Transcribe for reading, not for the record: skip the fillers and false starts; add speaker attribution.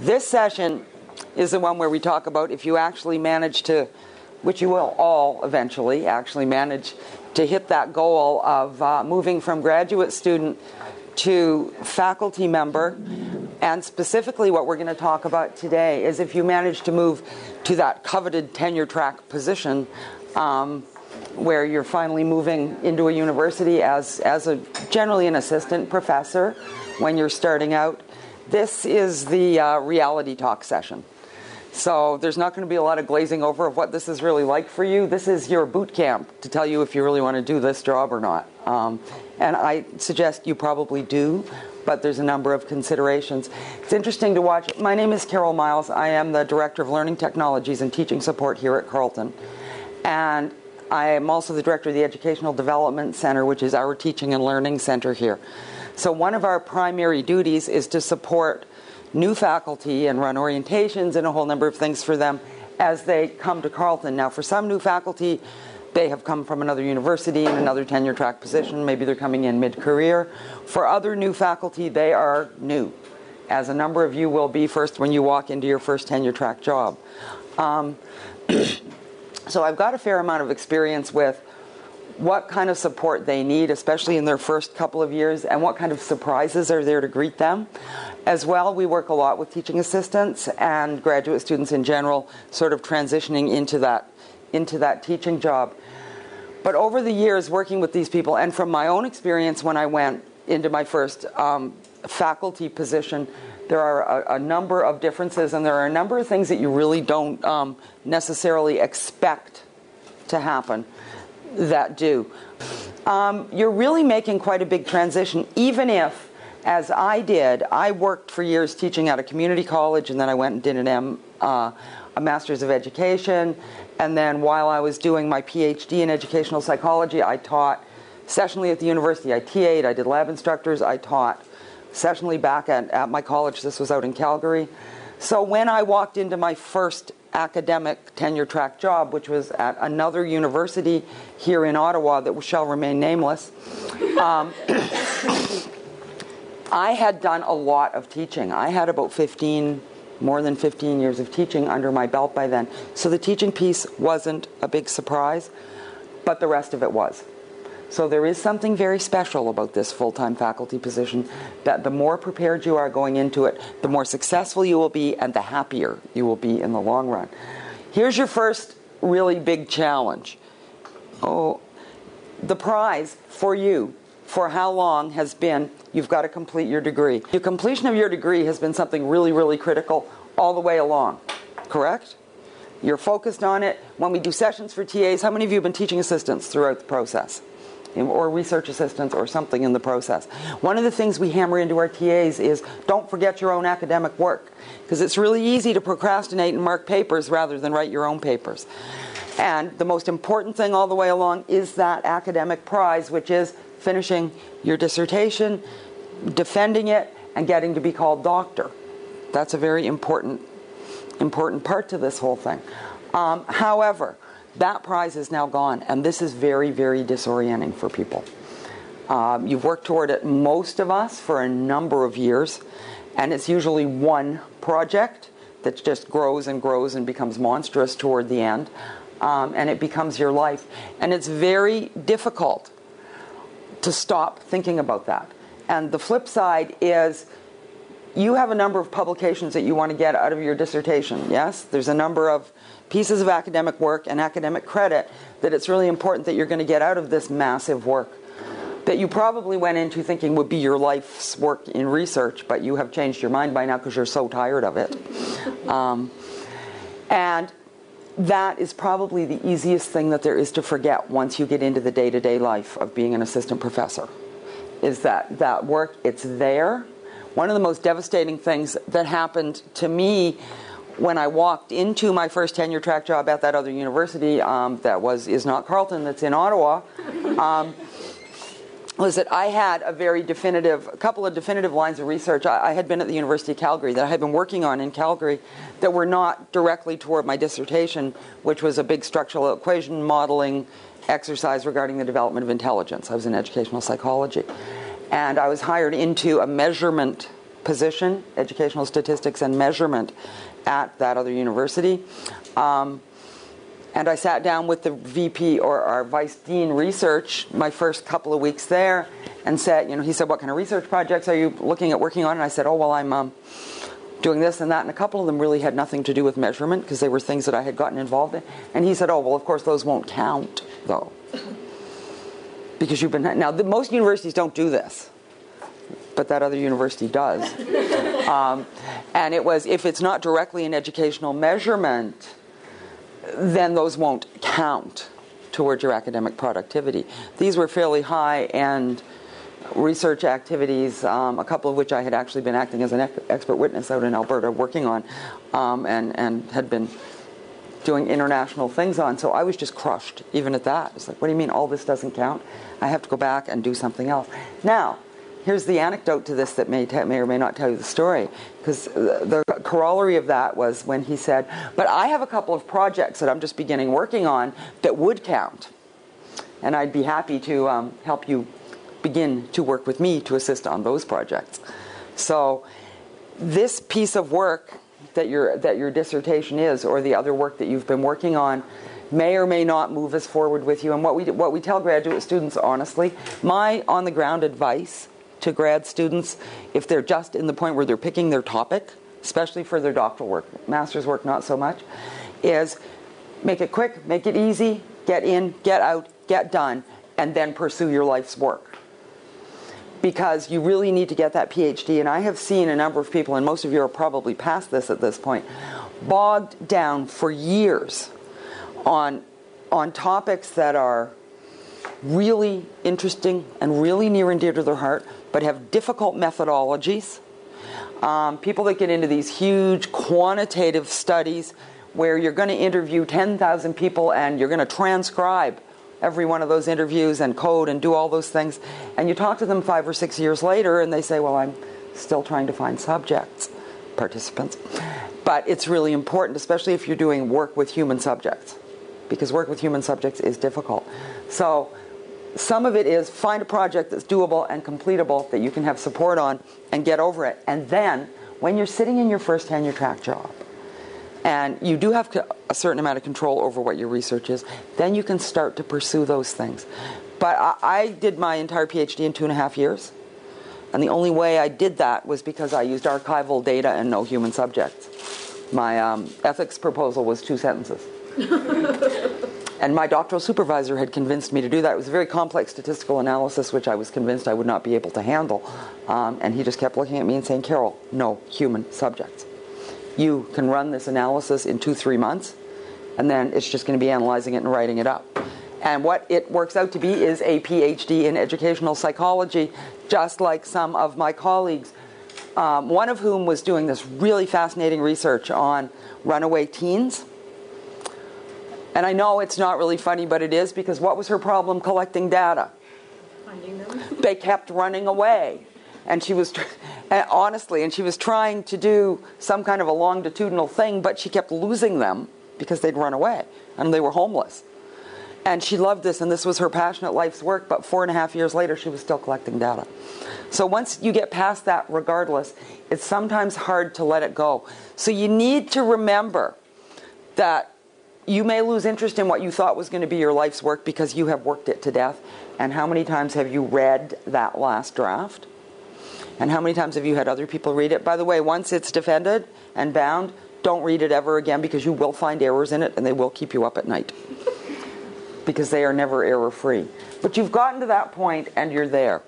Speaker 1: This session is the one where we talk about if you actually manage to, which you will all eventually actually manage to hit that goal of moving from graduate student to faculty member. And specifically what we're going to talk about today is if you manage to move to that coveted tenure track position where you're finally moving into a university as generally an assistant professor when you're starting out. This is the reality talk session. So there's not going to be a lot of glazing over of what this is really like for you. This is your boot camp to tell you if you really want to do this job or not. And I suggest you probably do, but there's a number of considerations. It's interesting to watch. My name is Carol Miles. I am the Director of Learning Technologies and Teaching Support here at Carleton. And I am also the Director of the Educational Development Center, which is our teaching and learning center here. So one of our primary duties is to support new faculty and run orientations and a whole number of things for them as they come to Carleton. Now, for some new faculty, they have come from another university in another tenure track position. Maybe they're coming in mid-career. For other new faculty, they are new, as a number of you will be first when you walk into your first tenure track job. So I've got a fair amount of experience with what kind of support they need, especially in their first couple of years, and what kind of surprises are there to greet them. As well, we work a lot with teaching assistants and graduate students in general, sort of transitioning into that teaching job. But over the years working with these people, and from my own experience when I went into my first faculty position, there are a number of differences, and there are a number of things that you really don't necessarily expect to happen that do. You're really making quite a big transition, even if, as I did, I worked for years teaching at a community college, and then I went and did a Master's of Education, and then while I was doing my PhD in educational psychology, I taught sessionally at the university. I TA'd, I did lab instructors, I taught sessionally back at my college. This was out in Calgary. So when I walked into my first academic tenure track job, which was at another university here in Ottawa that shall remain nameless, I had done a lot of teaching. I had about more than 15 years of teaching under my belt by then. So the teaching piece wasn't a big surprise, but the rest of it was. So there is something very special about this full-time faculty position, that the more prepared you are going into it, the more successful you will be and the happier you will be in the long run. Here's your first really big challenge. The prize for you for how long has been you've got to complete your degree. Your completion of your degree has been something really, really critical all the way along, correct? You're focused on it. When we do sessions for TAs, how many of you have been teaching assistants throughout the process? Or research assistants or something in the process. One of the things we hammer into our TAs is don't forget your own academic work, because it's really easy to procrastinate and mark papers rather than write your own papers. And the most important thing all the way along is that academic prize, which is finishing your dissertation, defending it, and getting to be called doctor. That's a very important part to this whole thing. However, that prize is now gone, and this is very, very disorienting for people. You've worked toward it, most of us, for a number of years, and it's usually one project that just grows and grows and becomes monstrous toward the end, and it becomes your life. And it's very difficult to stop thinking about that. And the flip side is you have a number of publications that you want to get out of your dissertation, yes? There's a number of pieces of academic work and academic credit that it's really important that you're going to get out of this massive work that you probably went into thinking would be your life's work in research, but you have changed your mind by now because you're so tired of it. And that is probably the easiest thing that there is to forget once you get into the day-to-day life of being an assistant professor, is that work, it's there. One of the most devastating things that happened to me when I walked into my first tenure track job at that other university is not Carleton, that's in Ottawa, was that I had a couple of definitive lines of research. I had been at the University of Calgary that I had been working on in Calgary that were not directly toward my dissertation, which was a big structural equation modeling exercise regarding the development of intelligence. I was in educational psychology. And I was hired into a measurement position, educational statistics and measurement, at that other university. And I sat down with the VP or our Vice Dean Research my first couple of weeks there and said, he said, what kind of research projects are you looking at working on? And I said, oh, well, I'm doing this and that. And a couple of them really had nothing to do with measurement because they were things that I had gotten involved in. And he said, oh, well, of course, those won't count, though. Because you've been... Now, most universities don't do this. But that other university does. And it was, if it's not directly in educational measurement, then those won't count towards your academic productivity. These were fairly high-end research activities, a couple of which I had actually been acting as an expert witness out in Alberta working on, and had been doing international things on. So I was just crushed, even at that. It's like, what do you mean all this doesn't count? I have to go back and do something else. Now, here's the anecdote to this that may or may not tell you the story, because the corollary of that was when he said, but I have a couple of projects that I'm just beginning working on that would count, and I'd be happy to help you begin to work with me to assist on those projects. So this piece of work that your dissertation is, or the other work that you've been working on, may or may not move us forward with you. And what we tell graduate students, honestly, my on-the-ground advice to grad students, if they're just in the point where they're picking their topic, especially for their doctoral work, master's work not so much, is make it quick, make it easy, get in, get out, get done, and then pursue your life's work. Because you really need to get that PhD, and I have seen a number of people, and most of you are probably past this at this point, bogged down for years on topics that are really interesting and really near and dear to their heart, but have difficult methodologies. People that get into these huge quantitative studies where you're going to interview 10,000 people and you're going to transcribe every one of those interviews and code and do all those things. And you talk to them 5 or 6 years later and they say, well, I'm still trying to find participants. But it's really important, especially if you're doing work with human subjects, because work with human subjects is difficult. So some of it is find a project that's doable and completable that you can have support on and get over it. And then when you're sitting in your first tenure track job and you do have a certain amount of control over what your research is, then you can start to pursue those things. But I did my entire PhD in 2.5 years. And the only way I did that was because I used archival data and no human subjects. My ethics proposal was 2 sentences. And my doctoral supervisor had convinced me to do that. It was a very complex statistical analysis, which I was convinced I would not be able to handle. And he just kept looking at me and saying, Carol, no human subjects. You can run this analysis in 2-3 months, and then it's just going to be analyzing it and writing it up. And what it works out to be is a PhD in educational psychology, just like some of my colleagues, one of whom was doing this really fascinating research on runaway teens. And I know it's not really funny, but it is, because what was her problem collecting data? Finding them. They kept running away. And she was, honestly, and she was trying to do some kind of a longitudinal thing, but she kept losing them because they'd run away, and they were homeless. And she loved this, and this was her passionate life's work, but 4.5 years later, she was still collecting data. So once you get past that, regardless, it's sometimes hard to let it go. So you need to remember that you may lose interest in what you thought was going to be your life's work because you have worked it to death. And how many times have you read that last draft? And how many times have you had other people read it? By the way, once it's defended and bound, don't read it ever again, because you will find errors in it and they will keep you up at night. Because they are never error-free. But you've gotten to that point and you're there.